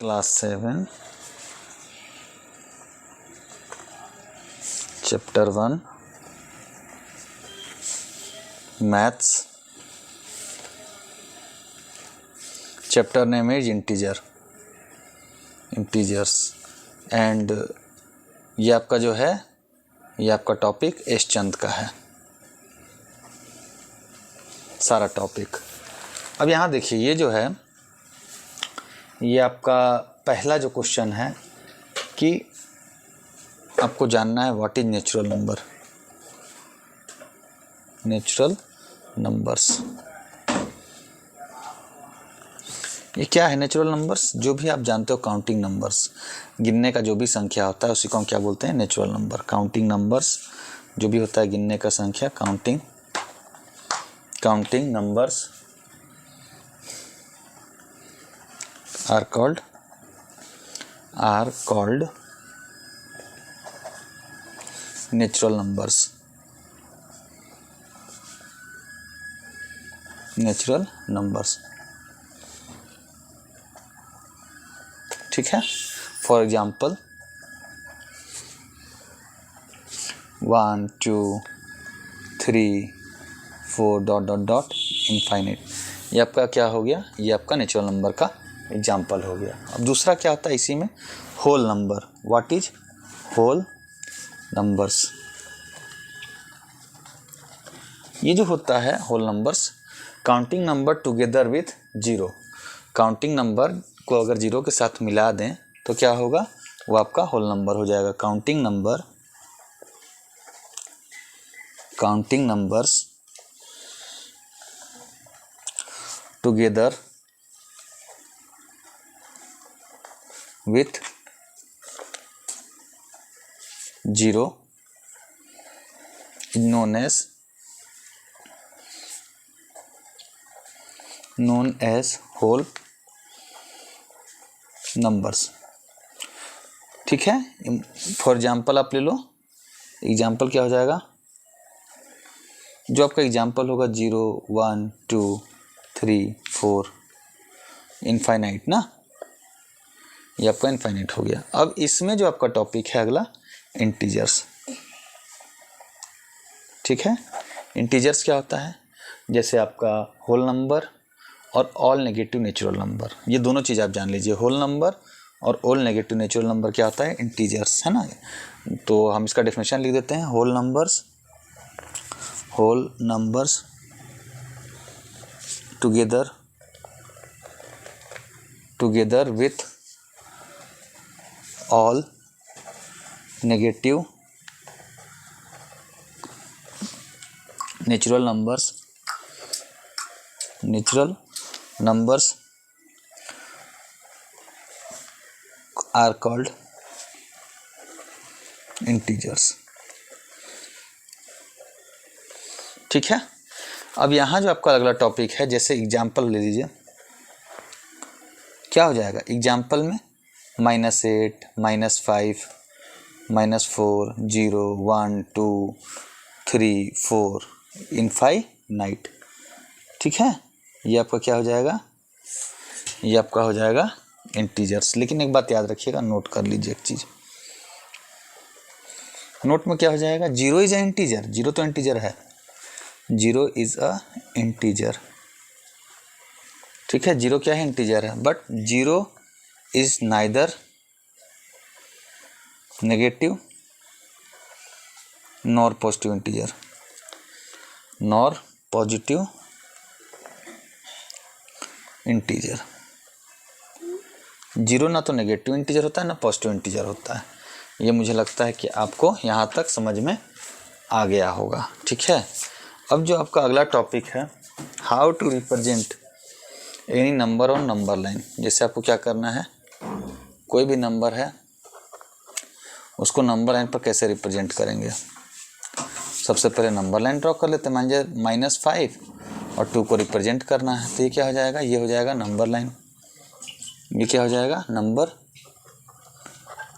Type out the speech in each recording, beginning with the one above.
Class 7 chapter 1 maths. Chapter name is integers and ये आपका जो है ये आपका टॉपिक एस चंद का है सारा टॉपिक। अब यहाँ देखिए ये जो है ये आपका पहला जो क्वेश्चन है कि आपको जानना है व्हाट इज नेचुरल नंबर्स। ये क्या है नेचुरल नंबर्स? जो भी आप जानते हो काउंटिंग नंबर्स, गिनने का जो भी संख्या होता है उसी को हम क्या बोलते हैं? Natural number. काउंटिंग नंबर्स जो भी होता है गिनने का संख्या, counting numbers are called natural numbers। ठीक है। For example 1 2 3 4 ... infinite. ये आपका क्या हो गया? ये आपका नेचुरल नंबर का एग्जाम्पल हो गया। अब दूसरा क्या होता है इसी में? Whole number. What is whole numbers? ये जो होता है whole numbers, counting number together with zero. Counting number को अगर जीरो के साथ मिला दें तो क्या होगा? वो आपका होल नंबर हो जाएगा। Counting numbers together with zero is known as whole numbers। ठीक है। फॉर एग्जाम्पल आप ले लो। एग्जाम्पल क्या हो जाएगा? जो आपका एग्जाम्पल होगा 0 1 2 3 4 इनफाइनाइट ना, ये आपका इनफाइनाइट हो गया। अब इसमें जो आपका टॉपिक है अगला इंटीजर्स। ठीक है। इंटीजर्स क्या होता है? जैसे आपका होल नंबर और ऑल नेगेटिव नेचुरल नंबर, ये दोनों चीज़ आप जान लीजिए। होल नंबर और ऑल नेगेटिव नेचुरल नंबर क्या होता है? इंटीजर्स, है ना। तो हम इसका डेफिनेशन लिख देते हैं। Whole numbers together with all negative natural numbers are called integers। ठीक है। अब यहाँ जो आपका अगला टॉपिक है, जैसे एग्जाम्पल ले लीजिए, क्या हो जाएगा एग्जाम्पल में? -8 -5 -4 0 1 2 3 4 इनफाइनाइट। ठीक है। ये आपका क्या हो जाएगा? ये आपका हो जाएगा इंटीजर्स। लेकिन एक बात याद रखिएगा, नोट कर लीजिए एक चीज़। नोट में क्या हो जाएगा? 0 इज अ इंटीजर। 0 तो इंटीजर है। 0 इज अ इंटीजर। ठीक है। 0 क्या है? इंटीजर है। But 0 is neither negative nor positive integer, zero ना तो नेगेटिव इंटीजर होता है ना पॉजिटिव इंटीजर होता है। ये मुझे लगता है कि आपको यहाँ तक समझ में आ गया होगा। ठीक है। अब जो आपका अगला टॉपिक है, how to represent any number on number line. जैसे आपको क्या करना है, कोई भी नंबर है उसको नंबर लाइन पर कैसे रिप्रेजेंट करेंगे? सबसे पहले नंबर लाइन ड्रॉ कर लेते हैं। मान लीजिए -5 और 2 को रिप्रेजेंट करना है, तो ये क्या हो जाएगा? ये हो जाएगा नंबर लाइन। ये क्या हो जाएगा? Number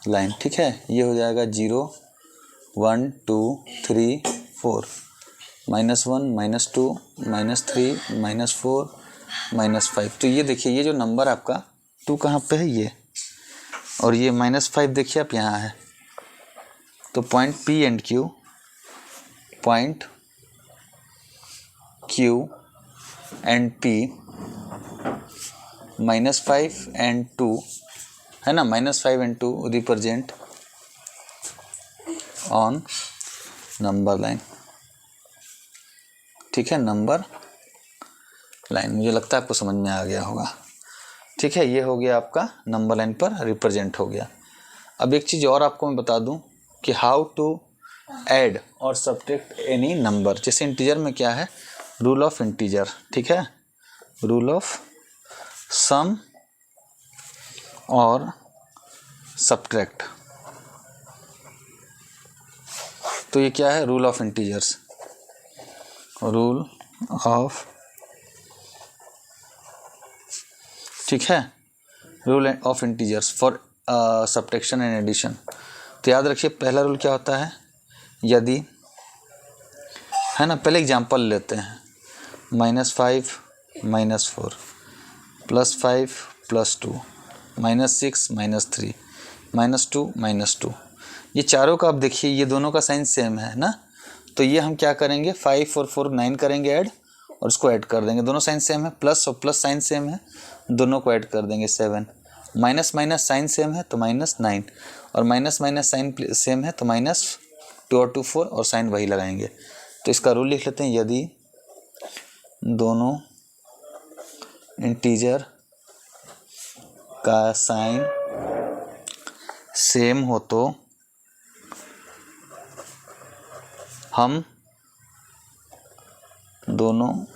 line. ठीक है। ये हो जाएगा 0 1 2 3 4 -1 -2 -3 -4 -5। तो ये देखिए, ये जो नंबर आपका 2 कहाँ पे है? ये और ये -5 देखिए आप यहाँ है, तो point P and Q, point Q and P -5 and 2 है ना, -5 and 2 represent on number line. ठीक है, नंबर लाइन, मुझे लगता है आपको समझ में आ गया होगा। ठीक है, ये हो गया आपका नंबर लाइन पर रिप्रेजेंट हो गया। अब एक चीज़ और आपको मैं बता दूं कि हाउ टू ऐड और सब्ट्रैक्ट एनी नंबर। जैसे इंटीजर में क्या है, रूल ऑफ इंटीजर, ठीक है, रूल ऑफ सम और सब्ट्रैक्ट। तो ये क्या है, rule of integers, rule of, ठीक है, rule of integers for subtraction and addition. तो याद रखिए पहला रूल क्या होता है, यदि, है ना, पहले एग्जांपल लेते हैं, -5 -4 +5 +2 -6 -3 -2 -2, ये चारों का आप देखिए ये दोनों का साइन सेम है ना, तो ये हम क्या करेंगे, 5 और 4 9 करेंगे ऐड और उसको ऐड कर देंगे, दोनों साइन सेम है, प्लस और प्लस साइन सेम है, दोनों को ऐड कर देंगे 7, माइनस माइनस साइन सेम है तो -9 और माइनस माइनस साइन सेम है तो -2 और 2 4 और साइन वही लगाएंगे। तो इसका रूल लिख लेते हैं, यदि दोनों इंटीजर का साइन सेम हो तो हम दोनों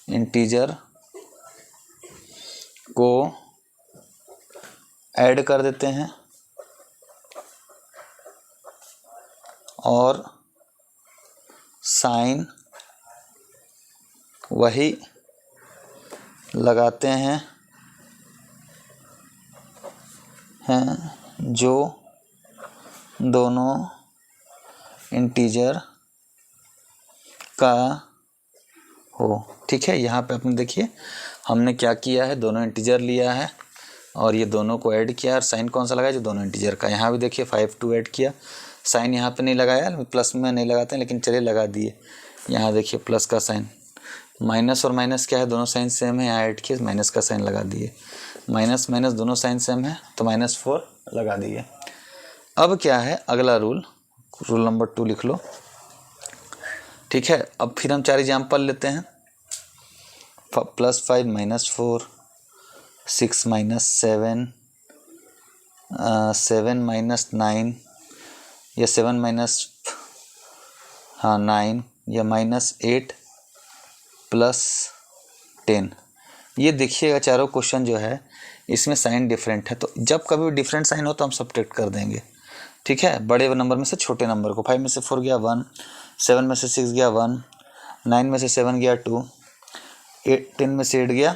इंटीजर को ऐड कर देते हैं और साइन वही लगाते हैं जो दोनों इंटीजर का हो। ठीक है, यहाँ पे अपने देखिए हमने क्या किया है, दोनों इंटीजर लिया है और ये दोनों को ऐड किया और साइन कौन सा लगाया, जो दोनों इंटीजर का। यहाँ भी देखिए 5 2 ऐड किया, साइन यहाँ पे नहीं लगाया, प्लस में नहीं लगाते हैं लेकिन चलिए लगा दिए। यहाँ देखिए प्लस का साइन, माइनस और माइनस क्या है, दोनों साइन सेम है, यहाँ ऐड किए माइनस का साइन लगा दिए, माइनस माइनस दोनों साइन सेम है तो -4 लगा दिए। अब क्या है अगला रूल, रूल नंबर 2 लिख लो। ठीक है, अब फिर हम 4 एग्जाम्पल लेते हैं, +5 -4 6 -7 7 -9 या 7 -9 या -8 +10। ये देखिएगा चारों क्वेश्चन जो है इसमें साइन डिफरेंट है, तो जब कभी डिफरेंट साइन हो तो हम सब्ट्रैक्ट कर देंगे। ठीक है, बड़े नंबर में से छोटे नंबर को, 5 में से 4 गया 1, 7 में से 6 गया 1, 9 में से 7 गया 2, 10 में से 8 गया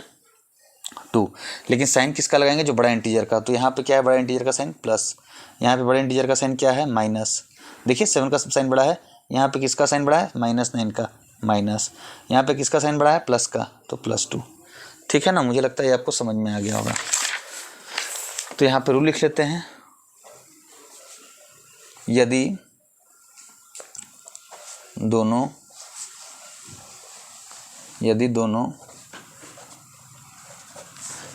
2। लेकिन साइन किसका लगाएंगे, जो बड़ा इंटीजर का। तो यहाँ पे क्या है, बड़ा इंटीजर का साइन प्लस, यहाँ पे बड़े इंटीजर का साइन क्या है, माइनस। देखिए 7 का साइन बड़ा है, यहाँ पे किसका साइन बड़ा है, -9 का माइनस, यहाँ पे किसका साइन बड़ा है, प्लस का, तो +2। ठीक है ना, मुझे लगता है ये आपको समझ में आ गया होगा। तो यहाँ पे रूल लिख लेते हैं, यदि दोनों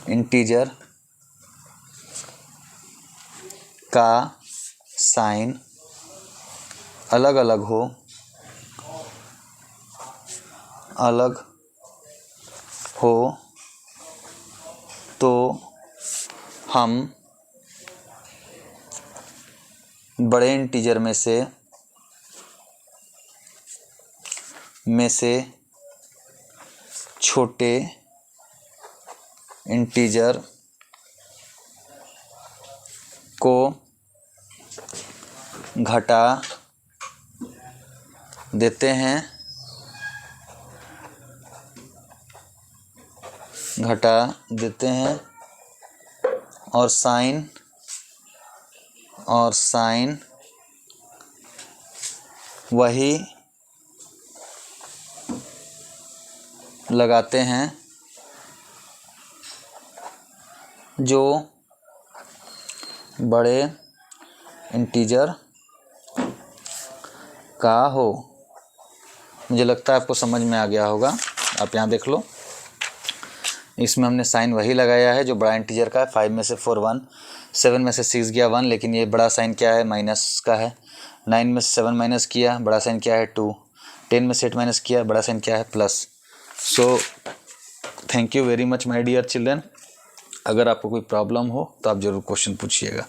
इंटीजर का साइन अलग अलग हो तो हम बड़े इंटीजर में से छोटे इंटीजर को घटा देते हैं और साइन वही लगाते हैं जो बड़े इंटीजर का हो। मुझे लगता है आपको समझ में आ गया होगा। आप यहाँ देख लो, इसमें हमने साइन वही लगाया है जो बड़ा इंटीजर का है। 5 में से 4 1, 7 में से 6 गया 1, लेकिन ये बड़ा साइन क्या है, माइनस का है। 9 में से 7 माइनस किया, बड़ा साइन क्या है 2। 10 में से 8 माइनस किया, बड़ा साइन क्या है plus. So thank you very much my dear children. अगर आपको कोई प्रॉब्लम हो तो आप ज़रूर क्वेश्चन पूछिएगा।